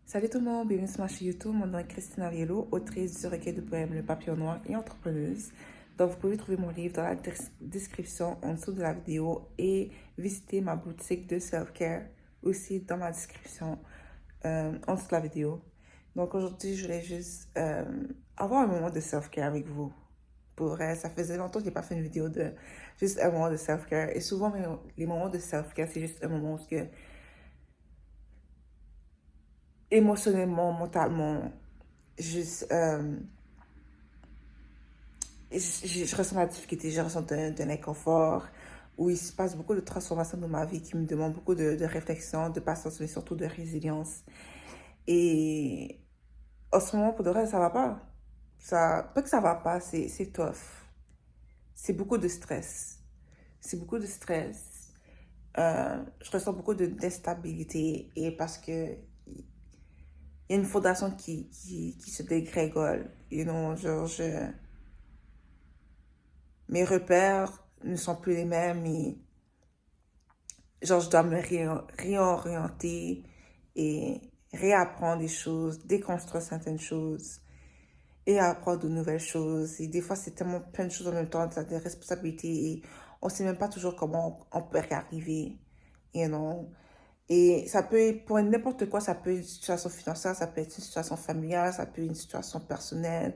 Salut tout le monde, bienvenue sur ma chaîne YouTube. Mon nom est Christina Riello, autrice du recueil de poèmes Le Papillon Noir et entrepreneuse. Donc, vous pouvez trouver mon livre dans la description en dessous de la vidéo et visiter ma boutique de self-care aussi dans ma description en dessous de la vidéo. Donc, aujourd'hui, je voulais juste avoir un moment de self-care avec vous. Pour vrai, ça faisait longtemps que je n'ai pas fait une vidéo de juste un moment de self-care. Et souvent, les moments de self-care, c'est juste un moment où émotionnellement, mentalement, juste, je ressens la difficulté, je ressens d'un inconfort, où il se passe beaucoup de transformations dans ma vie qui me demandent beaucoup de réflexion, de patience, mais surtout de résilience. Et en ce moment, pour de vrai, ça va pas. Pas que ça va pas, c'est tough. C'est beaucoup de stress. C'est beaucoup de stress. Je ressens beaucoup d'instabilité et parce que il y a une fondation qui se dégrégole. You know, mes repères ne sont plus les mêmes et genre, je dois me réorienter et réapprendre des choses, déconstruire certaines choses et apprendre de nouvelles choses. Et des fois, c'est tellement plein de choses en même temps, ça a des responsabilités et on ne sait même pas toujours comment on peut y arriver. You know? Et ça peut être pour n'importe quoi, ça peut être une situation financière, ça peut être une situation familiale, ça peut être une situation personnelle.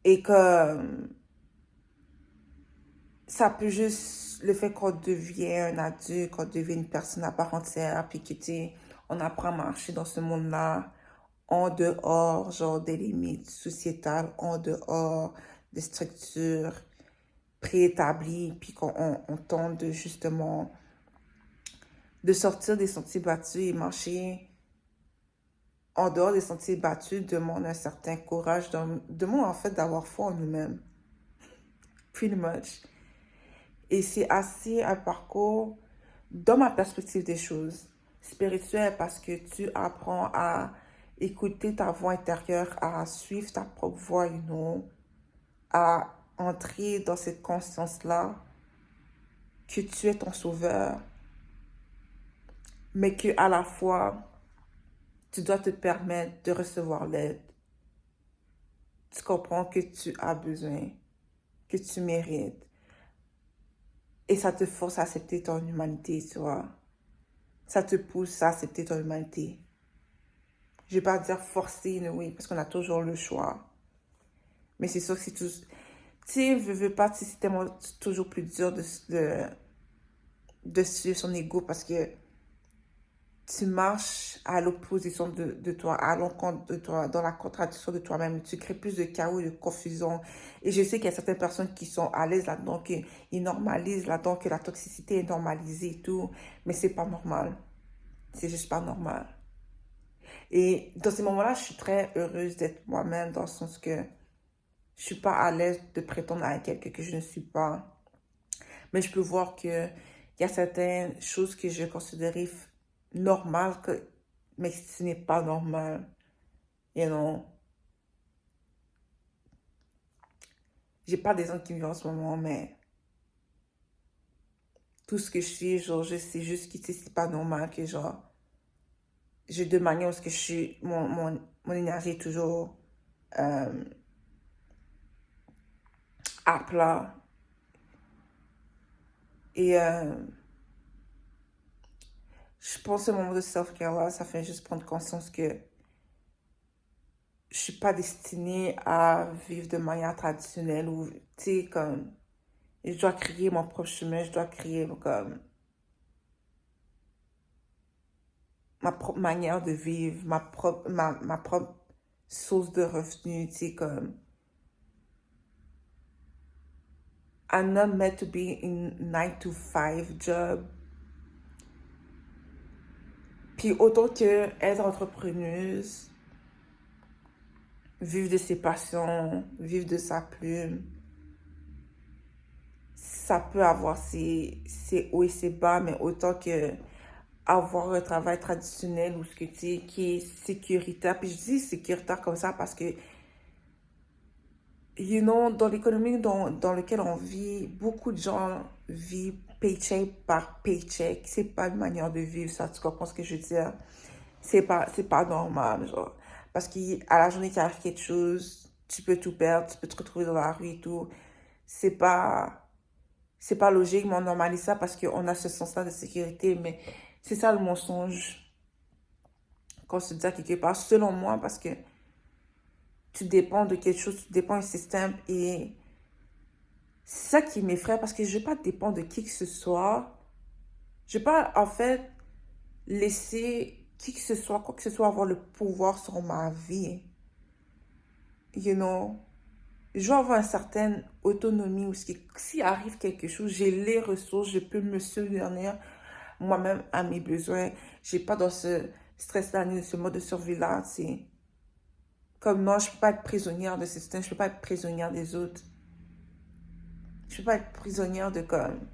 Et comme ça peut juste, le fait qu'on devient un adulte, qu'on devient une personne à part entière, puis que, tu sais, on apprend à marcher dans ce monde-là, en dehors, genre, des limites sociétales, en dehors des structures préétablies, puis qu'on tente de, justement, de sortir des sentiers battus et marcher en dehors des sentiers battus demande un certain courage, demande en fait d'avoir foi en nous-mêmes, pretty much. Et c'est assez un parcours, dans ma perspective des choses, spirituel parce que tu apprends à écouter ta voix intérieure, à suivre ta propre voix, you know, à entrer dans cette conscience-là que tu es ton sauveur, mais que à la fois, tu dois te permettre de recevoir l'aide. Tu comprends que tu as besoin, que tu mérites. Et ça te force à accepter ton humanité, tu vois. Ça te pousse à accepter ton humanité. Je vais pas dire forcer, oui, parce qu'on a toujours le choix. Mais c'est sûr que c'est tout... Tu sais, veux pas, c'est tellement toujours plus dur de suivre son ego parce que tu marches à l'opposition de toi, à l'encontre de toi, dans la contradiction de toi-même. Tu crées plus de chaos et de confusion. Et je sais qu'il y a certaines personnes qui sont à l'aise là-dedans, qui normalisent là-dedans, que la toxicité est normalisée et tout. Mais c'est pas normal. C'est juste pas normal. Et dans ces moments-là, je suis très heureuse d'être moi-même dans le sens que je suis pas à l'aise de prétendre à quelqu'un que je ne suis pas. Mais je peux voir que il y a certaines choses que je considérais normales, mais ce n'est pas normal. You know, j'ai pas des gens qui me vivent en ce moment, mais tout ce que je suis, genre, je sais juste que c'est pas normal que, genre, j'ai deux manières où ce que je suis, mon énergie est toujours euh, à plat. Et je pense que ce moment de self-care là, ça fait juste prendre conscience que je suis pas destinée à vivre de manière traditionnelle ou, tu sais, comme, je dois créer mon propre chemin, je dois créer, comme, ma propre manière de vivre, ma propre source de revenus, tu sais, comme, I'm not meant to be in 9 to 5 job. Puis autant que être entrepreneuse, vivre de ses passions, vivre de sa plume, ça peut avoir ses hauts et ses bas, mais autant que avoir un travail traditionnel ou ce que tu sais, qui est sécuritaire. Puis je dis sécuritaire comme ça parce que, you know, dans l'économie dans laquelle on vit, beaucoup de gens vivent paycheck par paycheck. C'est pas une manière de vivre, ça, tu comprends ce que je veux dire? c'est pas normal, genre. Parce qu'à la journée qu'il arrive quelque chose, tu peux tout perdre, tu peux te retrouver dans la rue et tout. C'est pas, c'est pas logique, mais on normalise ça parce qu'on a ce sens-là de sécurité. Mais c'est ça le mensonge qu'on se dit à quelque part, selon moi, parce que tu dépends de quelque chose, tu dépends du système. Et c'est ça qui m'effraie parce que je ne veux pas dépendre de qui que ce soit. Je ne veux pas, en fait, laisser qui que ce soit, quoi que ce soit, avoir le pouvoir sur ma vie. You know? Je veux avoir une certaine autonomie où s'il arrive quelque chose, j'ai les ressources, je peux me subvenir moi-même à mes besoins. J'ai pas dans ce stress-là, ni ce mode de survie-là. C'est comme non, je peux pas être prisonnière de ce système, je peux pas être prisonnière des autres. Je peux pas être prisonnière de comme,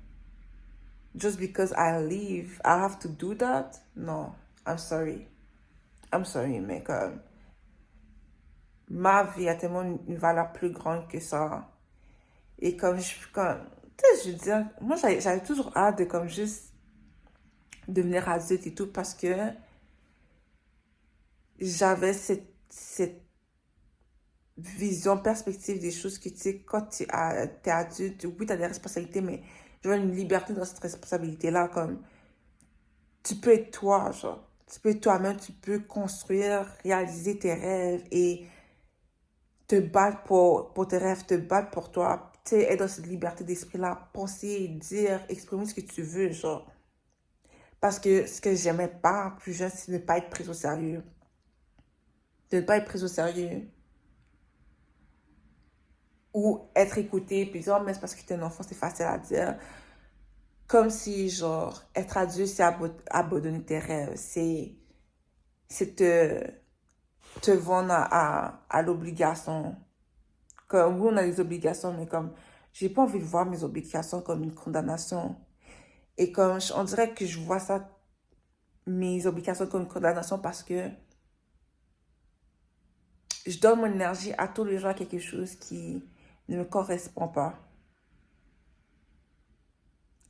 just because I live, I have to do that. Non, I'm sorry. I'm sorry, mais comme, ma vie a tellement une valeur plus grande que ça. Et comme, tu sais, je veux dire, moi j'avais toujours hâte de comme juste devenir adulte et tout parce que j'avais cette vision, perspective des choses que tu sais, quand t'es adulte, oui, t'as des responsabilités, mais je veux une liberté dans cette responsabilité-là, comme tu peux être toi, genre, tu peux être toi-même, tu peux construire, réaliser tes rêves et te battre pour tes rêves, te battre pour toi, tu sais, être dans cette liberté d'esprit-là, penser, dire, exprimer ce que tu veux, genre. Parce que ce que j'aimais pas plus jeune, c'est de ne pas être prise au sérieux. De ne pas être prise au sérieux. Ou être écouté, puis dire, oh, mais c'est parce que t'es un enfant, c'est facile à dire. Comme si, genre, être adulte, c'est abandonner tes rêves. C'est te vendre à l'obligation. Comme, oui, on a des obligations, mais comme, j'ai pas envie de voir mes obligations comme une condamnation. Et comme, on dirait que je vois ça, mes obligations comme une condamnation parce que je donne mon énergie à tous les jours à quelque chose qui ne me correspond pas.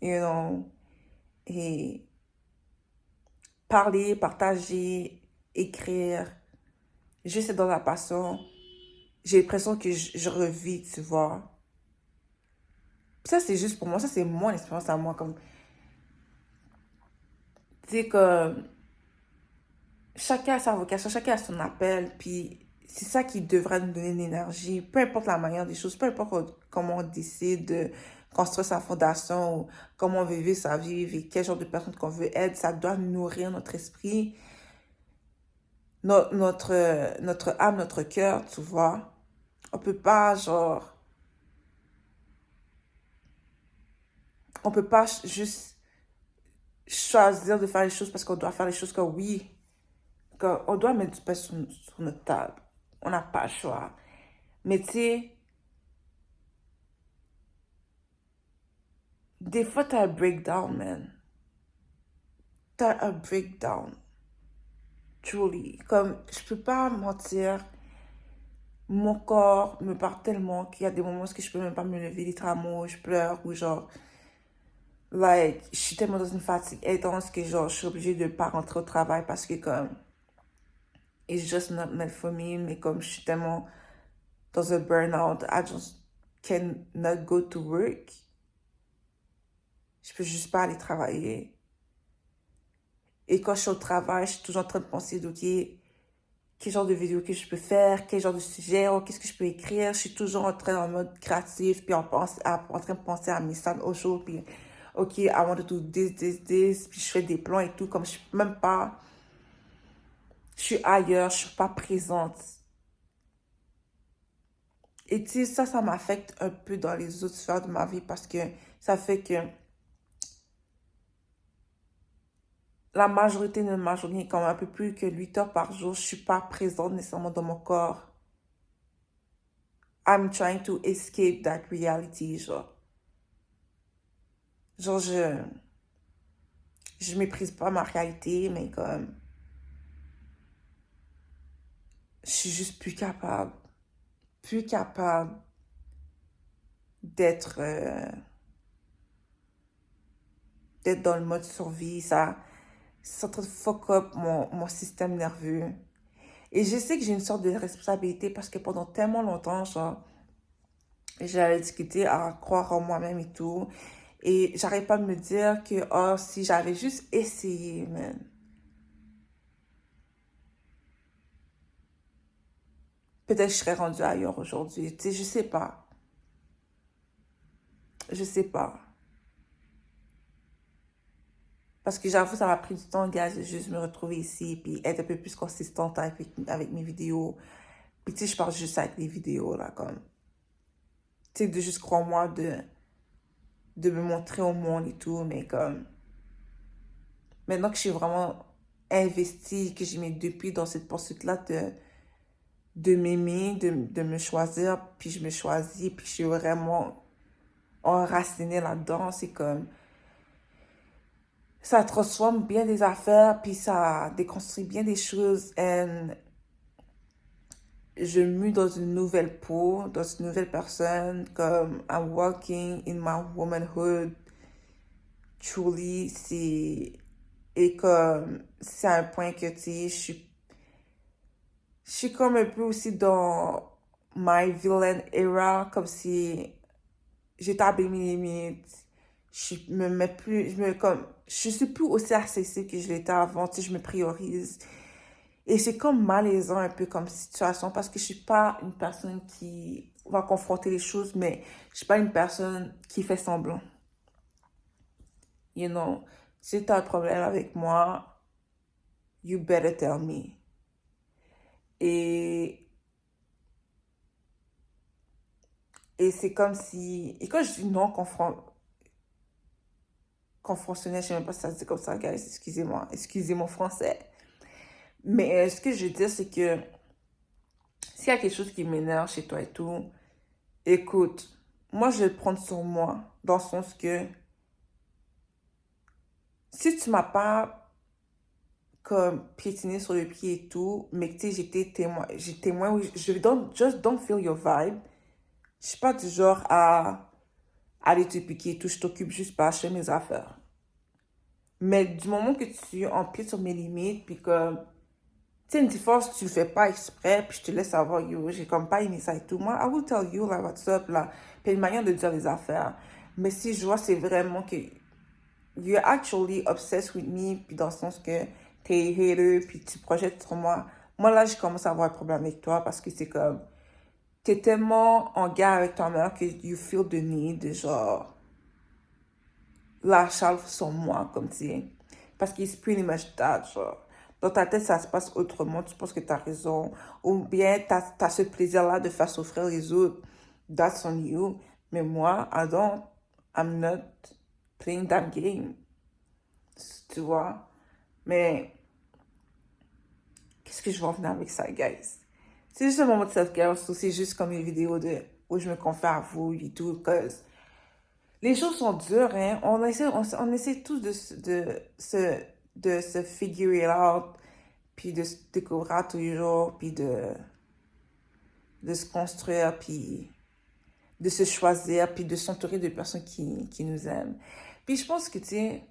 You know? Et parler, partager, écrire, juste être dans la passion, j'ai l'impression que je revis, tu vois. Ça, c'est juste pour moi, ça, c'est mon expérience à moi. Comme, tu sais, comme, chacun a sa vocation, chacun a son appel, puis c'est ça qui devrait nous donner l'énergie, peu importe la manière des choses, peu importe comment on décide de construire sa fondation ou comment on veut vivre sa vie et quel genre de personne qu'on veut être, ça doit nourrir notre esprit, notre âme, notre cœur, tu vois. On peut pas, genre, on peut pas juste choisir de faire les choses parce qu'on doit faire les choses que oui, qu'on doit mettre du pain sur notre table. On n'a pas le choix. Mais tu sais, des fois, t'as un breakdown, man. T'as un breakdown. Truly. Comme, je peux pas mentir. Mon corps me parle tellement qu'il y a des moments où je peux même pas me lever littéralement, où je pleure, ou genre, like, je suis tellement dans une fatigue intense que genre, je suis obligée de pas rentrer au travail parce que comme, it's just not meant for me, mais comme je suis tellement dans un burn-out, I just cannot go to work. Je peux juste pas aller travailler. Et quand je suis au travail, je suis toujours en train de penser, ok, quel genre de vidéo que je peux faire, quel genre de sujet, oh, qu'est-ce que je peux écrire. Je suis toujours en train en mode créatif, puis en train de penser à mes scènes au jour, puis ok, I want to do this, puis je fais des plans et tout, comme je suis même pas, je suis ailleurs, je suis pas présente. Et tu sais, ça m'affecte un peu dans les autres sphères de ma vie parce que ça fait que la majorité de ma journée, comme un peu plus que 8 heures par jour, je suis pas présente nécessairement dans mon corps. I'm trying to escape that reality, genre. Genre, je méprise pas ma réalité, mais comme, je suis juste plus capable d'être, d'être dans le mode survie, ça, c'est en train de fuck up mon système nerveux. Et je sais que j'ai une sorte de responsabilité parce que pendant tellement longtemps, genre, j'avais discuté à croire en moi-même et tout. Et j'arrête pas de me dire que, oh, si j'avais juste essayé, man. Peut-être que je serais rendue ailleurs aujourd'hui. Tu sais, je sais pas. Je sais pas. Parce que j'avoue, ça m'a pris du temps, gars, de juste me retrouver ici, puis être un peu plus consistante avec mes vidéos. Puis tu sais, je parle juste avec les vidéos, là, comme. Tu sais, de juste croire-moi, de me montrer au monde et tout, mais comme. Maintenant que je suis vraiment investie, que j'ai mis depuis dans cette poursuite-là de m'aimer, de me choisir, puis je me choisis, puis je suis vraiment enracinée là-dedans, c'est comme. Ça transforme bien des affaires, puis ça déconstruit bien des choses, et je mue dans une nouvelle peau, dans une nouvelle personne, comme I'm walking in my womanhood, truly, c'est, et comme, c'est un point que, tu sais, je suis comme un peu aussi dans my villain era, comme si j'établis mes limites, je me mets plus, je suis plus aussi accessible que je l'étais avant, tu sais, je me priorise. Et c'est comme malaisant un peu comme situation parce que je suis pas une personne qui va confronter les choses, mais je suis pas une personne qui fait semblant. You know, si tu as un problème avec moi, you better tell me. Et, et c'est comme si... Et quand je dis non confrontationnel, je sais même pas si ça se dit comme ça, guys, excusez-moi, excusez mon français. Mais ce que je veux dire, c'est que s'il y a quelque chose qui m'énerve chez toi et tout, écoute, moi, je vais le prendre sur moi, dans le sens que si tu m'as pas comme piétiné sur le pied et tout, mais que tu sais, j'ai témoin, oui, just don't feel your vibe. Je suis pas du genre à aller te piquer et tout, je t'occupe juste pas, je fais mes affaires. Mais du moment que tu empiètes sur mes limites, puis que, tu sais, une différence, tu le fais pas exprès, puis je te laisse savoir, yo, j'ai comme pas aimé ça et tout. Moi, I will tell you, là, what's up, là. Puis une manière de dire les affaires. Mais si je vois, c'est vraiment que you're actually obsessed with me, puis dans le sens que t'es hater, puis tu projettes sur moi. Moi, là, je commence à avoir un problème avec toi parce que c'est comme, t'es tellement en guerre avec ta mère que you feel the need de genre, la charge sur moi, comme si. Parce que it's pretty much that, genre. Dans ta tête, ça se passe autrement, tu penses que t'as raison. Ou bien, t'as ce plaisir-là de faire souffrir les autres. That's on you. Mais moi, I'm not playing that game. Tu vois? Mais qu'est-ce que je vais en venir avec ça, guys? C'est juste un moment de self-care, ou c'est juste comme une vidéo où je me confie à vous et tout, cause les choses sont dures, hein? On essaie tous de se figure it out, puis de se découvrir tous les jours, puis de se construire, puis de se choisir, puis de s'entourer de personnes qui nous aiment. Puis je pense que, tu sais,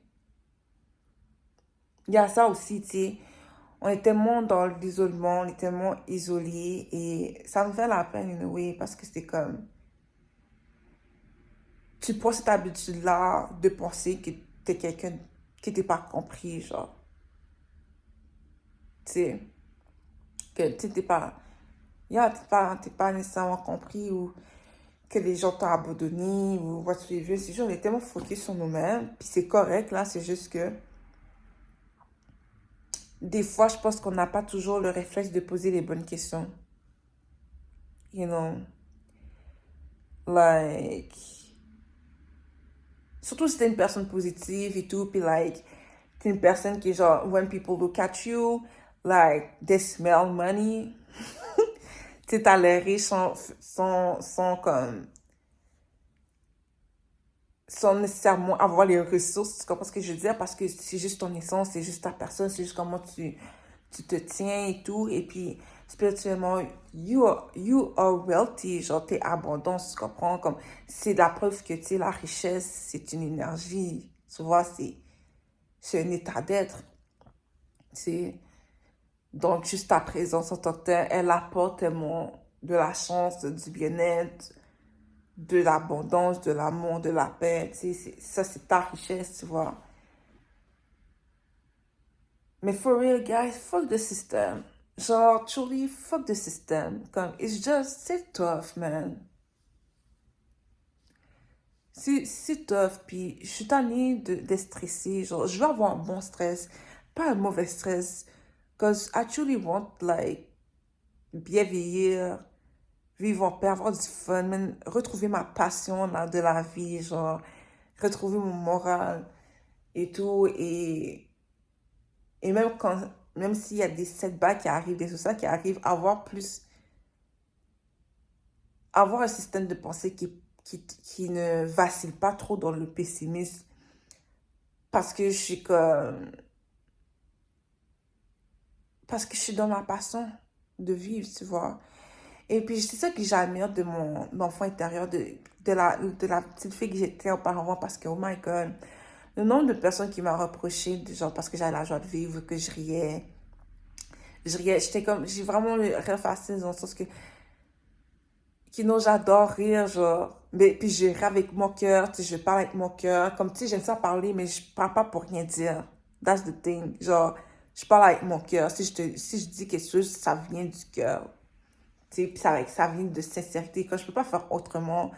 il y a ça aussi, tu sais, on est tellement dans l'isolement, on est tellement isolé et ça me fait la peine, in a way, parce que c'est comme, tu prends cette habitude-là de penser que t'es quelqu'un qui t'es pas compris, genre, tu sais, que tu t'es pas, yeah, t'es pas nécessairement compris ou que les gens t'ont abandonné ou what tu veux, c'est juste, on est tellement focus sur nous-mêmes, puis c'est correct, là, c'est juste que des fois, je pense qu'on n'a pas toujours le réflexe de poser les bonnes questions, you know, like... Surtout si t'es une personne positive et tout, puis like, t'es une personne qui est genre, when people look at you, like, they smell money. Tu sais, t'as les riches sont comme, sans nécessairement avoir les ressources, tu comprends ce que je veux dire? Parce que c'est juste ton essence, c'est juste ta personne, c'est juste comment tu te tiens et tout. Et puis, spirituellement, you are wealthy, genre, t'es abondant, tu comprends? Comme, c'est la preuve que, tu sais, la richesse, c'est une énergie, tu vois, c'est un état d'être. sais. Donc, juste ta présence en tant que telle, elle apporte tellement de la chance, du bien-être, de l'abondance, de l'amour, de la paix, tu sais. Ça, c'est ta richesse, tu vois. Mais for real, guys, fuck the system. Genre, truly, fuck the system. Comme, it's just, c'est tough, man. C'est tough, puis je suis tannée de stresser. Genre, je veux avoir un bon stress, pas un mauvais stress. Because I truly want, like, bien vieillir, vivre en paix, avoir du fun, man, retrouver ma passion là, de la vie, genre, retrouver mon moral et tout. Et même quand, même s'il y a des setbacks qui arrivent, des choses qui arrivent, avoir un système de pensée qui ne vacille pas trop dans le pessimisme. Parce que je suis comme, parce que je suis dans ma passion de vivre, tu vois. Et puis, c'est ça que j'admire de mon enfant intérieur, de la petite fille que j'étais auparavant, parce que, oh my God, le nombre de personnes qui m'ont reproché, genre, parce que j'avais la joie de vivre, que je riais. Je riais, j'étais comme, j'ai vraiment le rire facile, dans le sens que, non, j'adore rire, genre. Mais, puis, je ris avec mon cœur, tu sais, je parle avec mon cœur. Comme, tu sais, j'aime ça parler, mais je parle pas pour rien dire. That's the thing. Genre, je parle avec mon cœur. Si je dis quelque chose, ça vient du cœur. Tu sais, puis ça vient de sincérité. Quand je peux pas faire autrement,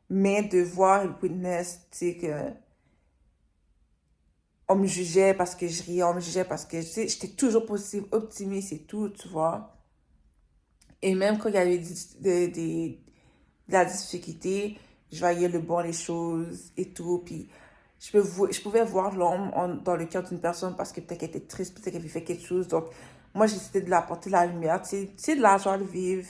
mais de voir le witness, tu sais, que on me jugeait parce que je riais, on me jugeait parce que, tu sais, j'étais toujours positive, optimiste et tout, tu vois. Et même quand il y avait de la difficulté, je voyais le bon, les choses et tout, puis je pouvais voir l'ombre dans le cœur d'une personne parce que peut-être qu'elle était triste, peut-être qu'elle vivait quelque chose, donc moi j'essayais de l'apporter la lumière, tu sais, de la joie de vivre.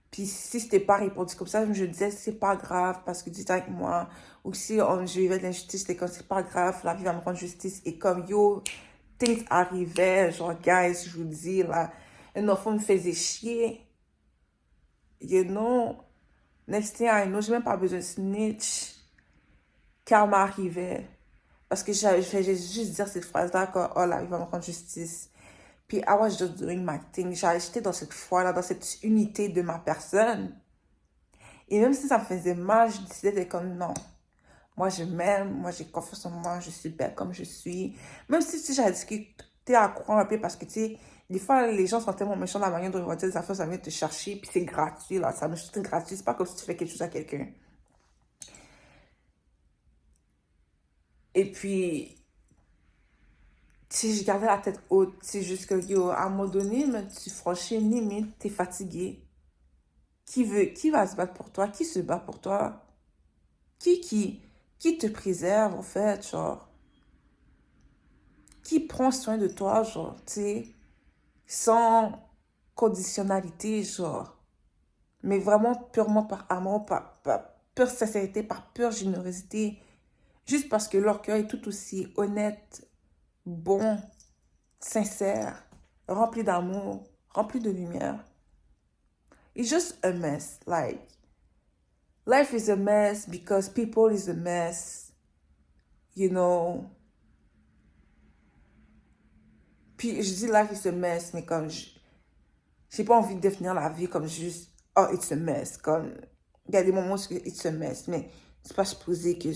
Puis si c'était pas répondu comme ça, je me disais, c'est pas grave parce que Dieu est avec moi. Ou si je vivais de l'injustice, c'était comme, c'est pas grave, la vie va me rendre justice. Et comme, yo, things arrivaient, genre, guys, je vous dis, là, un enfant me faisait chier. You know, next thing I know, j'ai même pas besoin de snitch. Karma arrivait. Parce que je vais juste dire cette phrase-là, quand, oh, la vie va me rendre justice. Puis, I was just doing my thing. J'étais dans cette foi-là, dans cette unité de ma personne. Et même si ça me faisait mal, je décidais d'être comme non. Moi, je m'aime, moi, j'ai confiance en moi, je suis belle comme je suis. Même si j'avais discuté à croire un peu parce que, tu sais, des fois, les gens sont tellement méchants de la manière dont ils vont dire des affaires, ça vient te chercher, puis c'est gratuit, là, ça me juste gratuit. C'est pas comme si tu fais quelque chose à quelqu'un. Et puis, tu sais, je gardais la tête haute. C'est juste que, yo, à un moment donné, mais tu franchis une limite, t'es fatigué. Qui va se battre pour toi? Qui se bat pour toi? Qui, qui, qui te préserve, en fait, genre? Qui prend soin de toi, genre, tu sais, sans conditionnalité, genre, mais vraiment purement par amour, par pure sincérité, par pure générosité, juste parce que leur cœur est tout aussi honnête, bon, sincère, rempli d'amour, rempli de lumière. It's just a mess, like, life is a mess because people is a mess, you know. Puis je dis life is a mess, mais comme j'ai pas envie de définir la vie comme juste, oh, it's a mess. Comme, il y a des moments où it's a mess, mais c'est pas supposé que,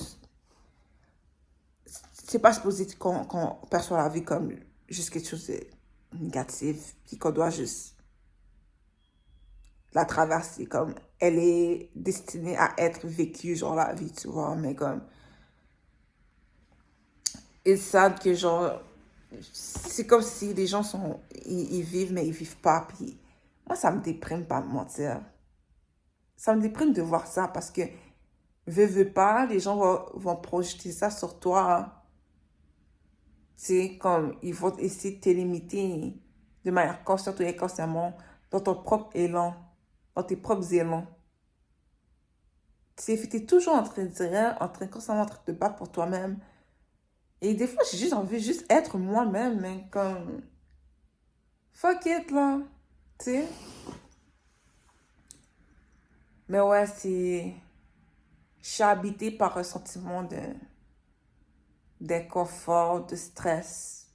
c'est pas supposé qu'on perçoit la vie comme juste quelque chose de négatif, puis qu'on doit juste la traverser comme elle est destinée à être vécue, genre la vie, tu vois, mais comme, it's sad que genre, c'est comme si les gens ils vivent, mais ils vivent pas, puis moi, ça me déprime, pas me mentir. Ça me déprime de voir ça parce que, veux pas, les gens vont projeter ça sur toi. Tu sais, comme ils vont essayer de te limiter de manière consciente ou inconsciemment dans ton propre élan, dans tes propres élans. Tu sais, t'es toujours en train de dire, constamment en train de te battre pour toi-même. Et des fois, j'ai juste envie de juste être moi-même, mais comme, fuck it, là. Tu sais. Mais ouais, je suis habitée par un sentiment d'inconfort, de stress.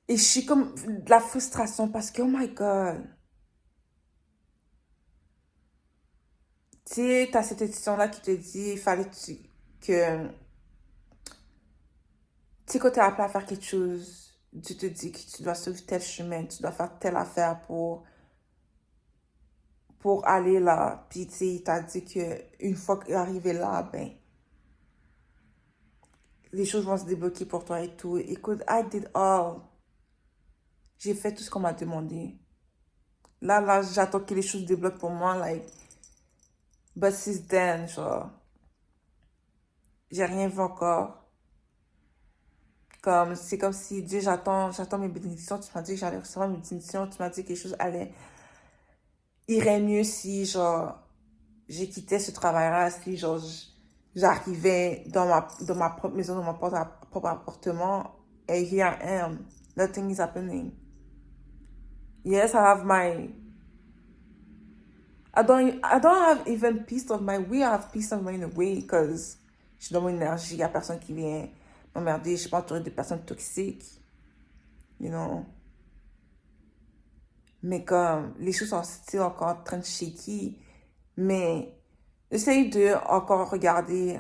Et je suis comme de la frustration parce que, oh my God. Tu sais, t'as cette édition-là qui te dit, il fallait que, tu sais, quand t'es appelé à faire quelque chose, tu te dis que tu dois suivre tel chemin, tu dois faire telle affaire pour aller là. Puis, tu sais, il t'a dit que une fois qu'arrivé là, ben, les choses vont se débloquer pour toi et tout. Écoute, I did all. J'ai fait tout ce qu'on m'a demandé. Là, j'attends que les choses débloquent pour moi, like, but since then, genre, j'ai rien vu encore. Comme, c'est comme si, Dieu, j'attends mes bénédictions. Tu m'as dit que j'allais recevoir mes bénédictions. Tu m'as dit que les choses irait mieux si, genre, j'ai quitté ce travail-là, si, genre, j'arrivais dans ma propre maison, dans mon propre appartement, et here I am. Nothing is happening. Yes, I have my, I don't have even peace of mind. We have peace of mind in a way, because je suis dans mon énergie, il n'y a personne qui vient m'emmerder, je suis pas entourée de personnes toxiques, you know. Mais comme, les choses sont still encore en train de shaky, mais j'essaye de encore regarder,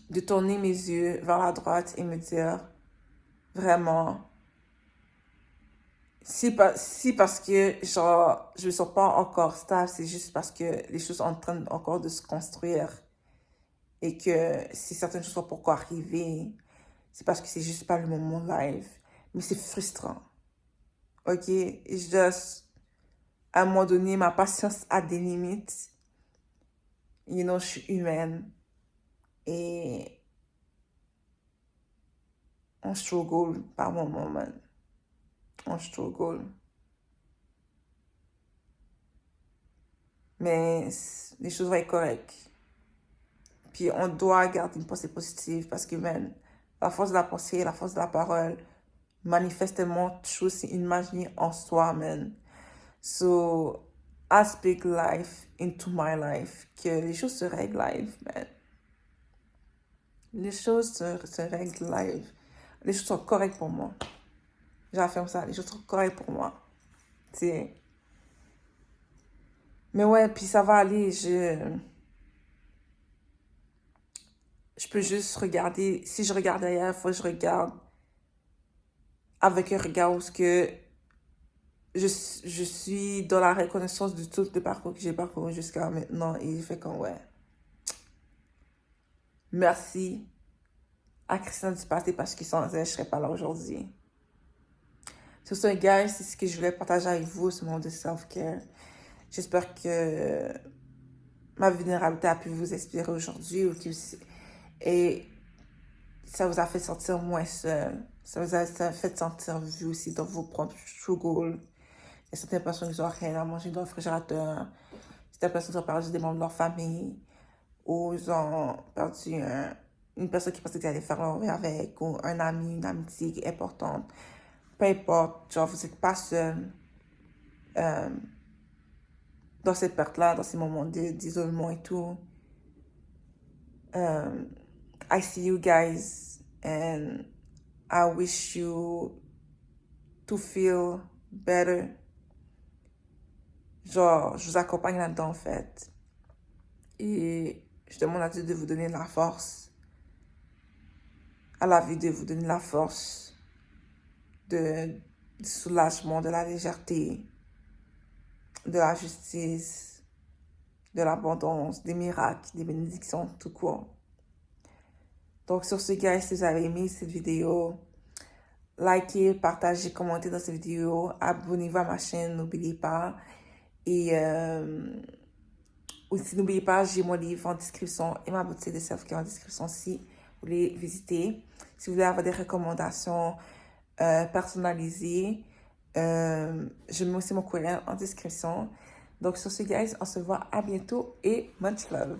de tourner mes yeux vers la droite et me dire, vraiment, si parce que, genre, je me sens pas encore stable, c'est juste parce que les choses sont en train encore de se construire et que si certaines choses sont pour quoi arriver, c'est parce que c'est juste pas le moment live. Mais c'est frustrant. Ok? It's just, à un moment donné, ma patience a des limites. You know, je suis humaine. Et on struggle par moment, man. On struggle. Mais les choses vont être correctes. Puis on doit garder une pensée positive parce que, man, la force de la pensée, la force de la parole, manifestement, chose, c'est une magie en soi, man. So, I speak life into my life. Que les choses se règlent live, man. Les choses se règlent live. Les choses sont correctes pour moi. J'affirme ça, les choses sont correctes pour moi. T'sais. Mais ouais, puis ça va aller, je peux juste regarder. Si je regarde ailleurs, il faut que je regarde avec un regard où ce que je suis dans la reconnaissance de tout le parcours que j'ai parcouru jusqu'à maintenant. Et je fais comme, ouais, merci à Christian du passé parce que sans elle, je serais pas là aujourd'hui. Sur ce, guys, c'est ce que je voulais partager avec vous, ce moment de self-care. J'espère que ma vulnérabilité a pu vous inspirer aujourd'hui et ça vous a fait sentir moins seul. Ça vous a fait sentir vu aussi dans vos propres struggles. Il y a certaines personnes qui n'ont rien à manger dans le réfrigérateur. Certaines personnes qui ont perdu des membres de leur famille. Ou ils ont perdu une personne qui pensait qu'ils allaient faire leur vie avec. Ou un ami, une amitié qui est importante. Peu importe, genre vous n'êtes pas seul dans cette perte-là, dans ces moments d'isolement et tout. I see you guys and I wish you to feel better. Genre, je vous accompagne là-dedans en fait. Et je demande à Dieu de vous donner la force, à la vie de vous donner la force, du soulagement, de la légèreté, de la justice, de l'abondance, des miracles, des bénédictions, tout court. Donc sur ce, guys, si vous avez aimé cette vidéo, likez, partagez, commentez dans cette vidéo, abonnez-vous à ma chaîne, n'oubliez pas. Et aussi, n'oubliez pas, j'ai mon livre en description et ma boutique de self-care en description si vous voulez visiter. Si vous voulez avoir des recommandations personnalisées, je mets aussi mon courriel en description. Donc sur ce, guys, on se voit à bientôt et much love.